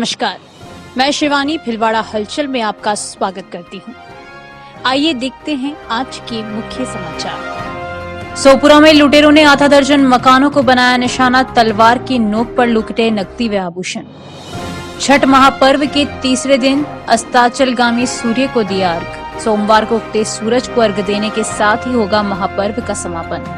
नमस्कार, मैं शिवानी भिलवाड़ा हलचल में आपका स्वागत करती हूं। आइए देखते हैं आज के मुख्य समाचार। सोपुरा में लुटेरों ने आधा दर्जन मकानों को बनाया निशाना, तलवार की नोक पर लुटे नकदी व आभूषण। छठ महापर्व के तीसरे दिन अस्ताचलगामी सूर्य को दिया अर्घ। सोमवार को उगते सूरज को अर्घ देने के साथ ही होगा महापर्व का समापन।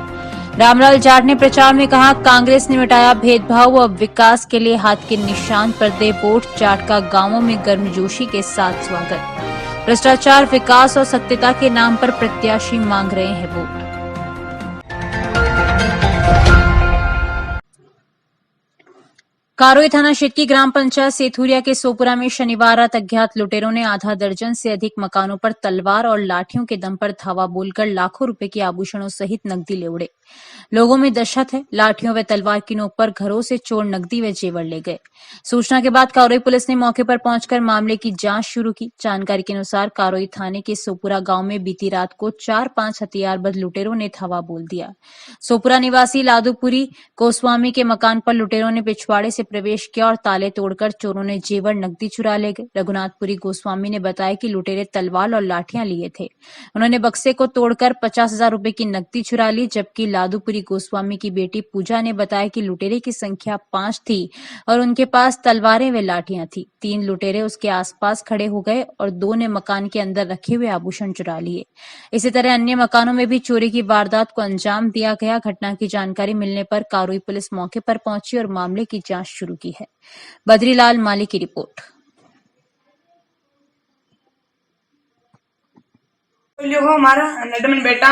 रामलाल जाट ने प्रचार में कहा, कांग्रेस ने मिटाया भेदभाव, अब विकास के लिए हाथ के निशान पर दे वोट। जाट का गांवों में गर्मजोशी के साथ स्वागत। भ्रष्टाचार, विकास और सत्यता के नाम पर प्रत्याशी मांग रहे हैं वोट। कारोई थाना क्षेत्र की ग्राम पंचायत सेथुरिया के सोपुरा में शनिवार रात अज्ञात लुटेरों ने आधा दर्जन से अधिक मकानों पर तलवार और लाठियों के दम पर धावा बोलकर लाखों रुपए के आभूषणों सहित नकदी ले उड़े। लोगों में दहशत है। लाठियों व तलवार की नोक पर घरों से चोर नकदी व जेवर ले गए। सूचना के बाद कारोई पुलिस ने मौके पर पहुंचकर मामले की जांच शुरू की। जानकारी के अनुसार कारोई थाने के सोपुरा गांव में बीती रात को 4-5 हथियारबंद लुटेरों ने धावा बोल दिया। सोपुरा निवासी लादूपुरी गोस्वामी के मकान पर लुटेरों ने पिछवाड़े से प्रवेश किया और ताले तोड़कर चोरों ने जेवर नकदी चुरा ले गए। रघुनाथपुरी गोस्वामी ने बताया कि लुटेरे तलवार और लाठियां लिए थे। उन्होंने बक्से को तोड़कर 50,000 रुपए की नकदी चुरा ली। जबकि लादूपुरी गोस्वामी की बेटी पूजा ने बताया कि लुटेरे की संख्या 5 थी और उनके पास तलवारें व लाठियां थी। 3 लुटेरे उसके आसपास खड़े हो गए और 2 ने मकान के अंदर रखे हुए आभूषण चुरा लिए। इसी तरह अन्य मकानों में भी चोरी की वारदात को अंजाम दिया गया। घटना की जानकारी मिलने पर कारोई पुलिस मौके पर पहुंची और मामले की जांच शुरू की है। बद्रीलाल माली की रिपोर्ट। हमारा नडमन बेटा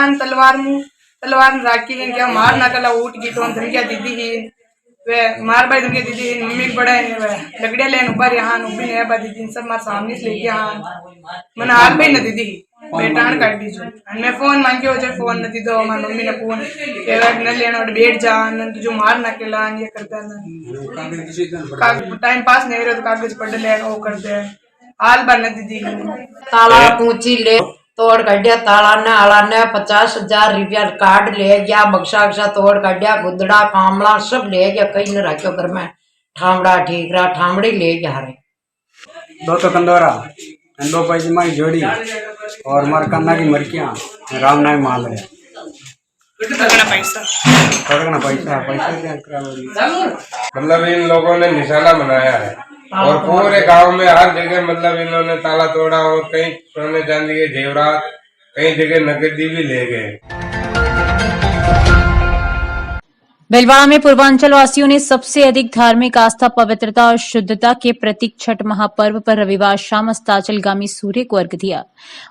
तलवार राखी क्या मार ना कला उठ की तो धमकिया दीदी ही वे मार भाई धमकिया दीदी मम्मी बड़ा है वे लगड़िया लेन ऊपर यहाँ उभी ने बा दीदी सब मार सामने से लेके यहाँ मन हाल भाई न दीदी बेटा काट दीजो मैं फोन मांगे हो जाए फोन न दीदो मार मम्मी ने फोन के न लेना और बैठ जा न जो मार ना केला ये करता ना टाइम पास नहीं रहे तो कागज पढ़ ले वो करते हाल बन दीदी ताला पूछी ले तोड़ कढ़िया ताला ने आला ने 50,000 रुपया कार्ड ले गया। बक्सा तोड़ कढ़िया गुदड़ा कामड़ा सब ले गया। कहीं न रखो घर में ठामड़ा ठीक रहा ठामड़ी ले गया हरे 2 तो कंदोरा 2 पैसे की जोड़ी और मार कन्ना की मरकियां राम नाम माल है पैसा मतलब इन लोगों ने निशाना बनाया है और पूरे गांव में हर जगह मतलब इन्होंने ताला तोड़ा और कई सोने चांदी के जेवरात कई जगह नकदी भी ले गए। भिलवाड़ा में पूर्वांचल वासियों ने सबसे अधिक धार्मिक आस्था, पवित्रता और शुद्धता के प्रतीक छठ महापर्व पर रविवार शाम अस्ताचलगामी सूर्य को अर्घ दिया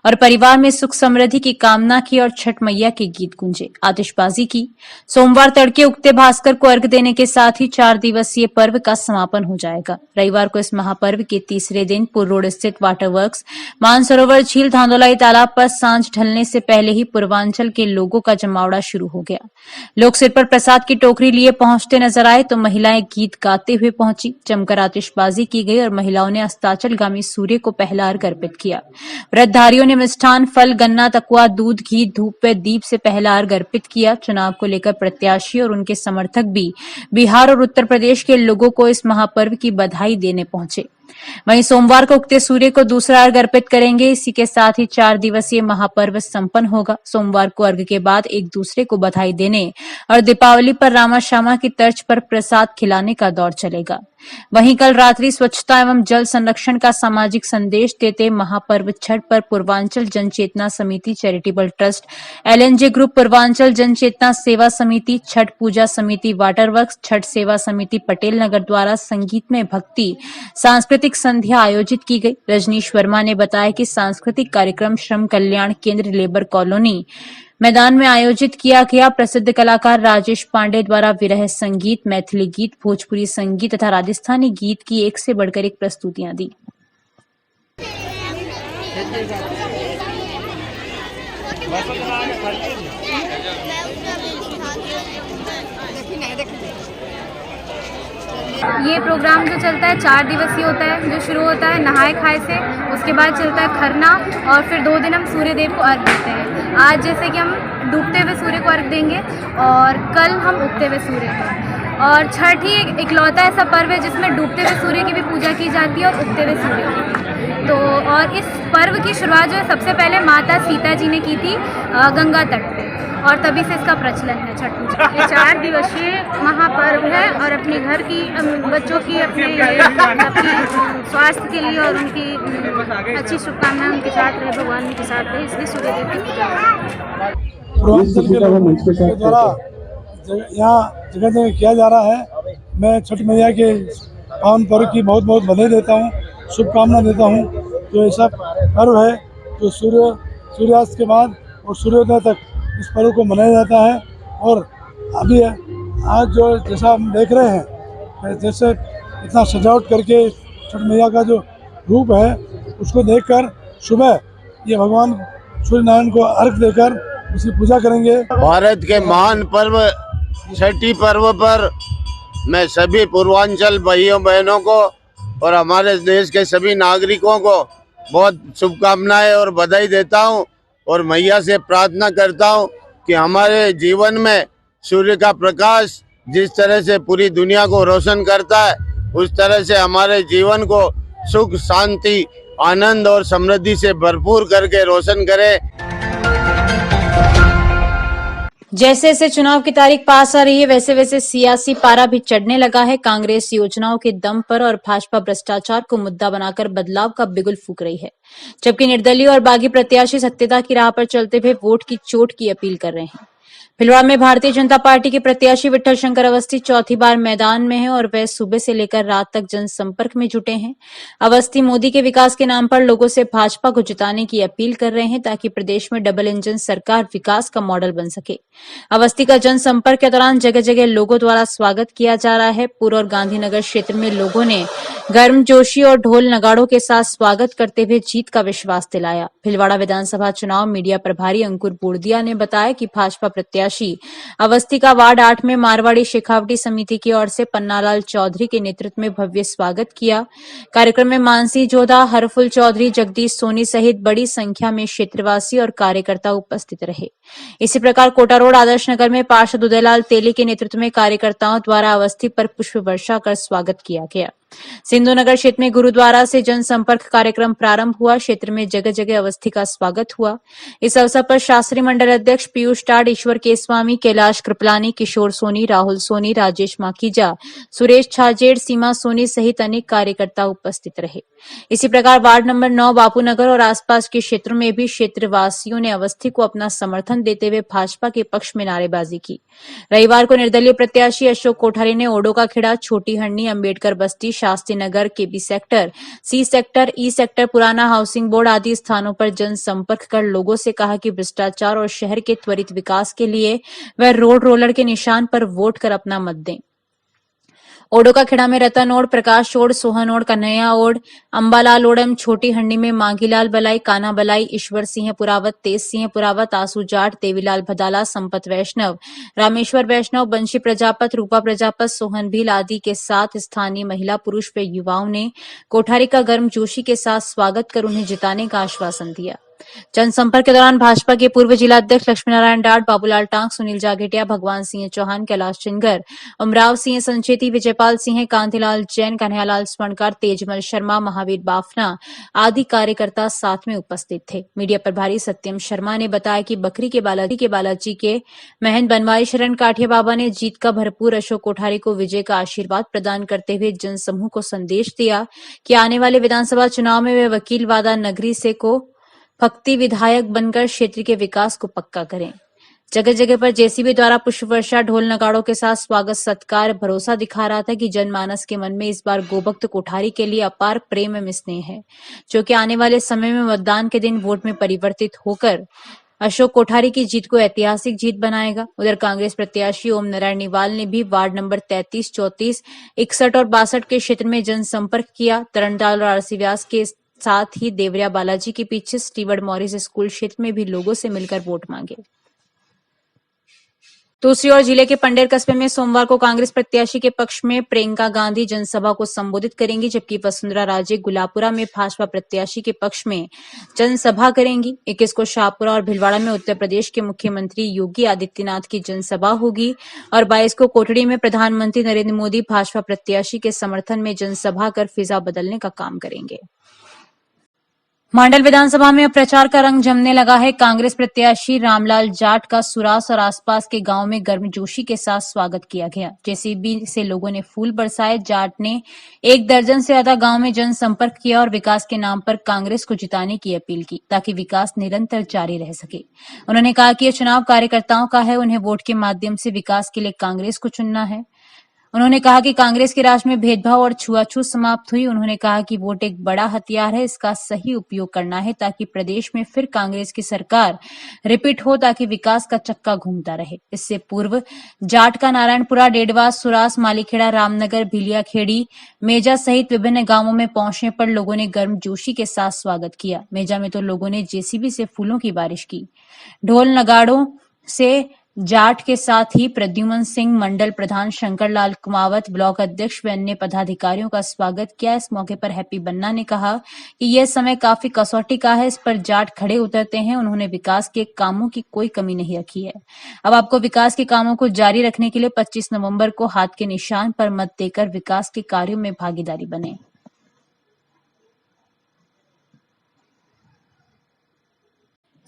और परिवार में सुख समृद्धि की कामना की और छठ मैया के गीत गूंजे, आतिशबाजी की। सोमवार तड़के उगते भास्कर को अर्घ देने के साथ ही 4 दिवसीय पर्व का समापन हो जाएगा। रविवार को इस महापर्व के तीसरे दिन पुर रोड स्थित वाटर वर्क्स, मानसरोवर झील, धांधोलाई तालाब पर सांझ ढलने से पहले ही पूर्वांचल के लोगों का जमावड़ा शुरू हो गया। लोग सिर पर प्रसाद की टोकरी लिए पहुंचते नजर आए तो महिलाएं गीत गाते हुए पहुंची। जमकर आतिशबाजी की गई और महिलाओं ने अस्ताचलगामी सूर्य को पहला अर्घ अर्पित किया। व्रतधारियों ने मिष्ठान, फल, गन्ना, तकुआ, दूध, घी, धूप व दीप से पहला अर्घ अर्पित किया। चुनाव को लेकर प्रत्याशी और उनके समर्थक भी बिहार और उत्तर प्रदेश के लोगों को इस महापर्व की बधाई देने पहुंचे। वहीं सोमवार को उगते सूर्य को दूसरा अर्घ अर्पित करेंगे। इसी के साथ ही 4 दिवसीय महापर्व संपन्न होगा। सोमवार को अर्घ के बाद एक दूसरे को बधाई देने और दीपावली पर रामा श्यामा की तर्ज पर प्रसाद खिलाने का दौर चलेगा। वहीं कल रात्रि स्वच्छता एवं जल संरक्षण का सामाजिक संदेश देते महापर्व छठ पर पूर्वांचल जनचेतना समिति charitable trust, LNJ group, Purvanchal जनचेतना सेवा समिति, छठ पूजा समिति वाटर वर्क्स, छठ सेवा समिति पटेल नगर द्वारा संगीतमय भक्ति सांस्कृतिक संध्या आयोजित की गई। रजनीश वर्मा ने बताया कि सांस्कृतिक कार्यक्रम श्रम कल्याण केंद्र लेबर कॉलोनी मैदान में आयोजित किया गया। प्रसिद्ध कलाकार राजेश पांडे द्वारा विरह संगीत, मैथिली गीत, भोजपुरी संगीत तथा राजस्थानी गीत की एक से बढ़कर एक प्रस्तुतियां दी। ये प्रोग्राम जो चलता है 4 दिवसीय होता है, जो शुरू होता है नहाए खाए से, उसके बाद चलता है खरना और फिर 2 दिन हम सूर्य देव को अर्घ देते हैं। आज जैसे कि हम डूबते हुए सूर्य को अर्घ देंगे और कल हम उगते हुए सूर्य को। और छठ ही एक इकलौता ऐसा पर्व है जिसमें डूबते हुए सूर्य की भी पूजा की जाती है और उगते हुए सूर्य की भी। तो और इस पर्व की शुरुआत जो है सबसे पहले माता सीता जी ने की थी गंगा तट पे, और तभी से इसका प्रचलन है छठ पूजा। ये 4 दिवसीय महापर्व है और अपने घर की बच्चों की अपने स्वास्थ्य के लिए और उनकी अच्छी शुभकामनाएं उनके साथ रहे, भगवान उनके साथ रहे, इसलिए सूर्यदेव की पूजा पूर्वांचल के लोगों के द्वारा यहाँ जगह जगह किया जा रहा है। मैं छठ मैया के पावन पर्व की बहुत बहुत बधाई देता हूँ, शुभकामना देता हूँ। जो ऐसा पर्व है जो सूर्यास्त के बाद और सूर्योदय तक इस पर्व को मनाया जाता है। और अभी आज जो जैसा हम देख रहे हैं, जैसे इतना सजावट करके छठ मैया का जो रूप है उसको देखकर सुबह ये भगवान सूर्य नारायण को अर्घ देकर उसकी पूजा करेंगे। भारत के महान पर्व छठी पर्व पर मैं सभी पूर्वांचल भाइयों बहनों को और हमारे देश के सभी नागरिकों को बहुत शुभकामनाएं और बधाई देता हूं और मैया से प्रार्थना करता हूं कि हमारे जीवन में सूर्य का प्रकाश जिस तरह से पूरी दुनिया को रोशन करता है उस तरह से हमारे जीवन को सुख, शांति, आनंद और समृद्धि से भरपूर करके रोशन करे। जैसे जैसे चुनाव की तारीख पास आ रही है वैसे वैसे सियासी पारा भी चढ़ने लगा है। कांग्रेस योजनाओं के दम पर और भाजपा भ्रष्टाचार को मुद्दा बनाकर बदलाव का बिगुल फूंक रही है, जबकि निर्दलीय और बागी प्रत्याशी सत्यता की राह पर चलते हुए वोट की चोट की अपील कर रहे हैं। फिलहाल में भारतीय जनता पार्टी के प्रत्याशी विठल शंकर अवस्थी चौथी बार मैदान में हैं और वह सुबह से लेकर रात तक जनसंपर्क में जुटे हैं। अवस्थी मोदी के विकास के नाम पर लोगों से भाजपा को जिताने की अपील कर रहे हैं ताकि प्रदेश में डबल इंजन सरकार विकास का मॉडल बन सके। अवस्थी का जनसंपर्क के दौरान जगह जगह लोगों द्वारा स्वागत किया जा रहा है। पूर्व और गांधीनगर क्षेत्र में लोगों ने गर्मजोशी और ढोल नगाड़ों के साथ स्वागत करते हुए जीत का विश्वास दिलाया। भीलवाड़ा विधानसभा चुनाव मीडिया प्रभारी अंकुर बोरदिया ने बताया कि भाजपा प्रत्याशी अवस्थी का वार्ड 8 में मारवाड़ी शेखावटी समिति की ओर से पन्नालाल चौधरी के नेतृत्व में भव्य स्वागत किया। कार्यक्रम में मानसी जोधा, हरफुल चौधरी, जगदीश सोनी सहित बड़ी संख्या में क्षेत्रवासी और कार्यकर्ता उपस्थित रहे। इसी प्रकार कोटा रोड आदर्श नगर में पार्षद उदयलाल तेली के नेतृत्व में कार्यकर्ताओं द्वारा अवस्थी पर पुष्प वर्षा कर स्वागत किया गया। सिंधु नगर क्षेत्र में गुरुद्वारा से जनसंपर्क कार्यक्रम प्रारंभ हुआ। क्षेत्र में जगह जगह अवस्थी का स्वागत हुआ। इस अवसर पर शास्त्री मंडल अध्यक्ष पीयूष टाड, ईश्वर केसवामी, कैलाश कृपलानी, किशोर सोनी, राहुल सोनी, राजेश माखीजा, सुरेश छाजेड़, सीमा सोनी सहित अनेक कार्यकर्ता उपस्थित रहे। इसी प्रकार वार्ड नंबर 9 बापूनगर और आसपास के क्षेत्रों में भी क्षेत्रवासियों ने अवस्थी को अपना समर्थन देते हुए भाजपा के पक्ष में नारेबाजी की। रविवार को निर्दलीय प्रत्याशी अशोक कोठारी ने ओडो का खेड़ा, छोटी हंडी, अम्बेडकर बस्ती, Shastri Nagar, KB sector, C sector, E sector, पुराना हाउसिंग बोर्ड आदि स्थानों पर जनसंपर्क कर लोगों से कहा कि भ्रष्टाचार और शहर के त्वरित विकास के लिए वह रोड रोलर के निशान पर वोट कर अपना मत दें। ओडो का खेड़ा में रतन ओड, प्रकाश ओड, सोहन ओड, कन्हैया ओड, अंबालाल ओडम, छोटी हंडी में मांगीलाल बलाई, काना बलाई, ईश्वर सिंह पुरावत, तेज सिंह पुरावत, आसू जाट, देवीलाल भदाला, संपत वैष्णव, रामेश्वर वैष्णव, बंशी प्रजापत, रूपा प्रजापत, सोहन भील आदि के साथ स्थानीय महिला, पुरुष व युवाओं ने कोठारी का गर्मजोशी के साथ स्वागत कर उन्हें जिताने का आश्वासन दिया। जनसंपर्क के दौरान भाजपा के पूर्व जिला अध्यक्ष लक्ष्मी नारायण डाट, बाबूलाल टांक, सुनील जागेटिया, भगवान सिंह चौहान, कैलाश चिनगर, उमराव सिंह संचेती, विजयपाल सिंह, कांतिलाल जैन, कन्हैयालाल स्वर्णकार, तेजमल शर्मा, महावीर बाफना आदि कार्यकर्ता साथ में उपस्थित थे। मीडिया प्रभारी सत्यम शर्मा ने बताया कि बकरी के बालाजी के महंत बनवारी शरण काठिया बाबा ने जीत का भरपूर अशोक कोठारी को विजय का आशीर्वाद प्रदान करते हुए जनसमूह को संदेश दिया कि आने वाले विधानसभा चुनाव में वे वकील वादा नगरी से को भक्ति विधायक बनकर क्षेत्र के विकास को पक्का करें। जगह जगह पर जेसीबी द्वारा पुष्प वर्षा, ढोल नगाड़ों के साथ स्वागत सत्कार भरोसा दिखा रहा था कि जनमानस के मन में इस बार गोभक्त कोठारी के लिए अपार प्रेम एवं स्नेह है, जो कि आने वाले समय में मतदान के दिन वोट में परिवर्तित होकर अशोक कोठारी की जीत को ऐतिहासिक जीत बनाएगा। उधर कांग्रेस प्रत्याशी ओम नारायण निवाल ने भी वार्ड नंबर 33, 34, 61 और 62 के क्षेत्र में जनसंपर्क किया। तरनताल और आरसी व्यास के साथ ही देवरिया बालाजी के पीछे स्टीवर्ड मॉरिस स्कूल क्षेत्र में भी लोगों से मिलकर वोट मांगे। दूसरी ओर जिले के पंडेर कस्बे में सोमवार को कांग्रेस प्रत्याशी के पक्ष में प्रियंका गांधी जनसभा को संबोधित करेंगी, जबकि वसुंधरा राजे गुलापुरा में भाजपा प्रत्याशी के पक्ष में जनसभा करेंगी। 21 को शाहपुरा और भिलवाड़ा में उत्तर प्रदेश के मुख्यमंत्री योगी आदित्यनाथ की जनसभा होगी और 22 को कोटड़ी में प्रधानमंत्री नरेंद्र मोदी भाजपा प्रत्याशी के समर्थन में जनसभा कर फिजा बदलने का काम करेंगे। मांडल विधानसभा में अब प्रचार का रंग जमने लगा है। कांग्रेस प्रत्याशी रामलाल जाट का सुरास और आसपास के गांव में गर्मजोशी के साथ स्वागत किया गया। जेसीबी से लोगों ने फूल बरसाए। जाट ने 1 दर्जन से ज्यादा गांव में जनसंपर्क किया और विकास के नाम पर कांग्रेस को जिताने की अपील की ताकि विकास निरंतर जारी रह सके। उन्होंने कहा कि यह चुनाव कार्यकर्ताओं का है, उन्हें वोट के माध्यम से विकास के लिए कांग्रेस को चुनना है। उन्होंने कहा कि कांग्रेस के राज में भेदभाव और छुआछूत समाप्त हुई। उन्होंने कहा कि वोट एक बड़ा हथियार है, इसका सही उपयोग करना है ताकि प्रदेश में फिर कांग्रेस की सरकार रिपीट हो, ताकि विकास का चक्का घूमता रहे। इससे पूर्व जाट का नारायणपुरा, डेडवा, सुरास, मालीखेड़ा, रामनगर, भिलियाखेड़ी, मेजा सहित विभिन्न गांवों में पहुंचने पर लोगों ने गर्मजोशी के साथ स्वागत किया। मेजा में तो लोगों ने जेसीबी से फूलों की बारिश की। ढोल नगाड़ों से जाट के साथ ही प्रद्युमन सिंह, मंडल प्रधान शंकरलाल कुमावत, ब्लॉक अध्यक्ष व अन्य पदाधिकारियों का स्वागत किया। इस मौके पर हैप्पी बन्ना ने कहा कि यह समय काफी कसौटी का है, इस पर जाट खड़े उतरते हैं। उन्होंने विकास के कामों की कोई कमी नहीं रखी है। अब आपको विकास के कामों को जारी रखने के लिए 25 नवंबर को हाथ के निशान पर मत देकर विकास के कार्यों में भागीदारी बने।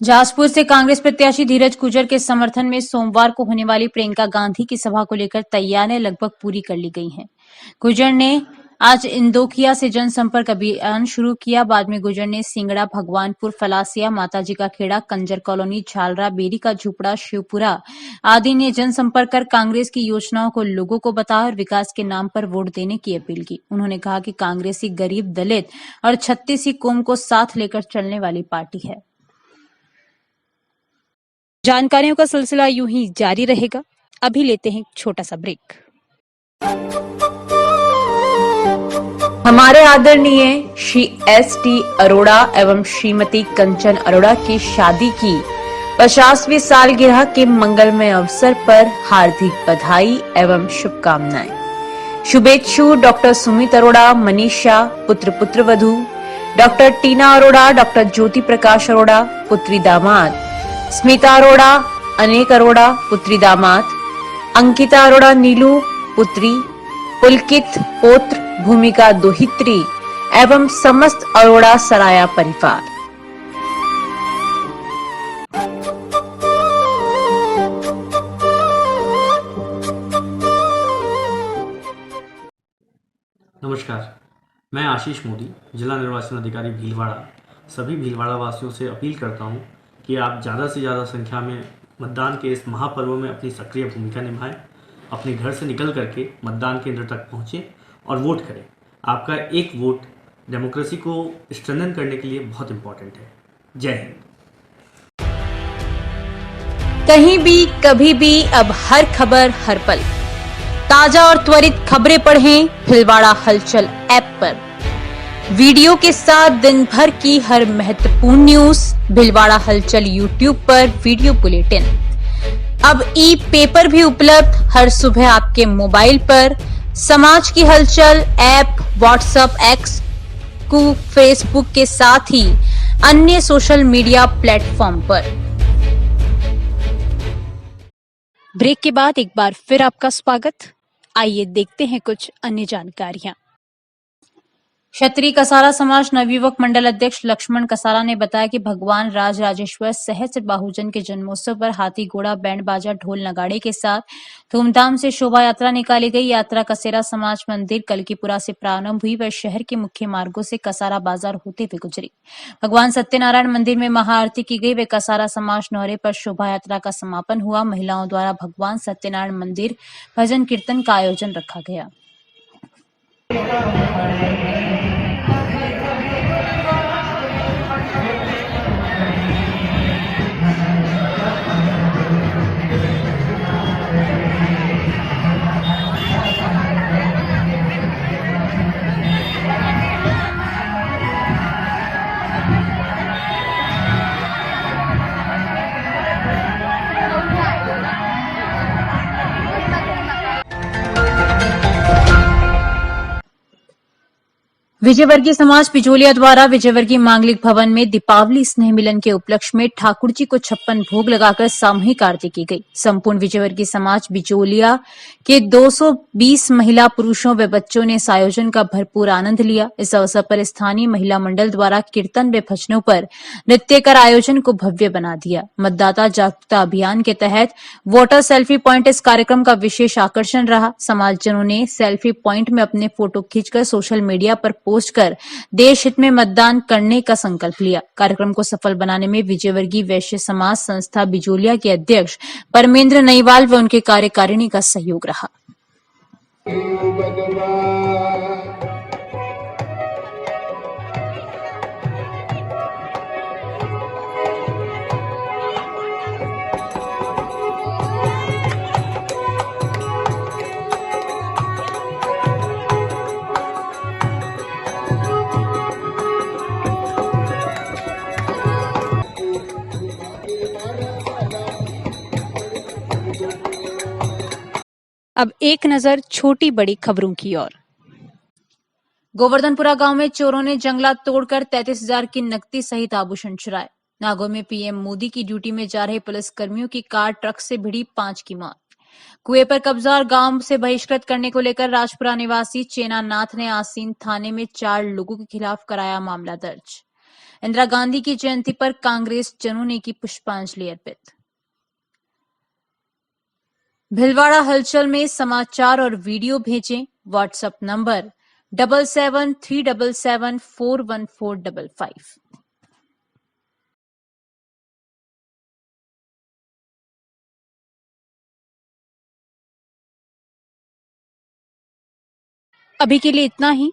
जाजपुर से कांग्रेस प्रत्याशी धीरज गुर्जर के समर्थन में सोमवार को होने वाली प्रियंका गांधी की सभा को लेकर तैयारियां लगभग पूरी कर ली गई हैं। गुर्जर ने आज इंदोखिया से जनसंपर्क अभियान शुरू किया। बाद में गुर्जर ने सिंगड़ा, भगवानपुर, फलासिया, माताजी का खेड़ा, कंजर कॉलोनी, झालरा, बेरी का झुपड़ा, शिवपुरा आदि ने जनसंपर्क कर कांग्रेस की योजनाओं को लोगों को बताया और विकास के नाम पर वोट देने की अपील की। उन्होंने कहा कि कांग्रेस ही गरीब, दलित और छत्तीसी कौम को साथ लेकर चलने वाली पार्टी है। जानकारियों का सिलसिला यूं ही जारी रहेगा। अभी लेते हैं एक छोटा सा ब्रेक। हमारे आदरणीय श्री S.T. अरोड़ा एवं श्रीमती कंचन अरोड़ा की शादी की 50वीं सालगिरह के मंगलमय अवसर पर हार्दिक बधाई एवं शुभकामनाएं। शुभेच्छु डॉक्टर सुमित अरोड़ा, मनीषा पुत्र वधू, डॉक्टर टीना अरोड़ा, डॉक्टर ज्योति प्रकाश अरोड़ा पुत्री दामाद, स्मिता अरोड़ा, अनेक अरोड़ा पुत्री दामाद, अंकिता अरोड़ा नीलू पुत्री, पुलकित पौत्र, भूमिका दोहित्री एवं समस्त अरोड़ा सराया परिवार। नमस्कार, मैं आशीष मोदी, जिला निर्वाचन अधिकारी भीलवाड़ा, सभी भीलवाड़ा वासियों से अपील करता हूं कि आप ज़्यादा से ज़्यादा संख्या में मतदान के इस महापर्व में अपनी सक्रिय भूमिका निभाएं। अपने घर से निकल करके मतदान केंद्र तक पहुंचें और वोट करें। आपका एक वोट डेमोक्रेसी को स्ट्रेंथन करने के लिए बहुत इंपॉर्टेंट है। जय हिंद। कहीं भी, कभी भी, अब हर खबर, हर पल, ताजा और त्वरित खबरें पढ़ें भिलवाड़ा हलचल ऐप पर। वीडियो के साथ दिन भर की हर महत्वपूर्ण न्यूज भिलवाड़ा हलचल यूट्यूब पर वीडियो बुलेटिन। अब ई पेपर भी उपलब्ध हर सुबह आपके मोबाइल पर। समाज की हलचल ऐप व्हाट्सएप, एक्स को फेसबुक के साथ ही अन्य सोशल मीडिया प्लेटफॉर्म पर। ब्रेक के बाद एक बार फिर आपका स्वागत। आइए देखते हैं कुछ अन्य जानकारियां। क्षत्रिय कसारा समाज नवयुवक मंडल अध्यक्ष लक्ष्मण कसारा ने बताया कि भगवान राज राजेश्वर सहस्त्र बाहुजन के जन्मोत्सव पर हाथी घोड़ा, बैंड बाजा, ढोल नगाड़े के साथ धूमधाम से शोभा यात्रा निकाली गई। यात्रा कसेरा समाज मंदिर कलकीपुरा से प्रारंभ हुई व शहर के मुख्य मार्गों से कसारा बाजार होते हुए गुजरी। भगवान सत्यनारायण मंदिर में महाआरती की गई व कसारा समाज नौरे पर शोभा यात्रा का समापन हुआ। महिलाओं द्वारा भगवान सत्यनारायण मंदिर भजन कीर्तन का आयोजन रखा गया। विजयवर्गीय समाज पिजोलिया द्वारा विजयवर्गीय मांगलिक भवन में दीपावली स्नेह मिलन के उपलक्ष्य में ठाकुर जी को 56 भोग लगाकर सामूहिक आरती की गई। संपूर्ण विजयवर्गीय समाज बिजोलिया के 220 महिला, पुरुषों व बच्चों ने इस आयोजन का भरपूर आनंद लिया। इस अवसर पर स्थानीय महिला मंडल द्वारा कीर्तन व भजनों पर नृत्य कर आयोजन को भव्य बना दिया। मतदाता जागरूकता अभियान के तहत वोटर सेल्फी पॉइंट इस कार्यक्रम का विशेष आकर्षण रहा। समाजजनों ने सेल्फी पॉइंट में अपने फोटो खींचकर सोशल मीडिया पर पोस्ट कर देश हित में मतदान करने का संकल्प लिया। कार्यक्रम को सफल बनाने में विजयवर्गीय वैश्य समाज संस्था बिजोलिया के अध्यक्ष परमेंद्र नईवाल व उनके कार्यकारिणी का सहयोग रहा। अब एक नजर छोटी बड़ी खबरों की ओर। गोवर्धनपुरा गांव में चोरों ने जंगला तोड़कर 33,000 की नकदी सहित आभूषण चुराए। नागौर में पीएम मोदी की ड्यूटी में जा रहे पुलिस कर्मियों की कार ट्रक से भिड़ी, 5 की मौत। कुएं पर कब्जा और गांव से बहिष्कृत करने को लेकर राजपुरा निवासी चेना नाथ ने आसीन थाने में 4 लोगों के खिलाफ कराया मामला दर्ज। इंदिरा गांधी की जयंती पर कांग्रेस जनों ने की पुष्पांजलि अर्पित। भिलवाड़ा हलचल में समाचार और वीडियो भेजें। WhatsApp number 7737741455। अभी के लिए इतना ही।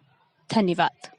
धन्यवाद।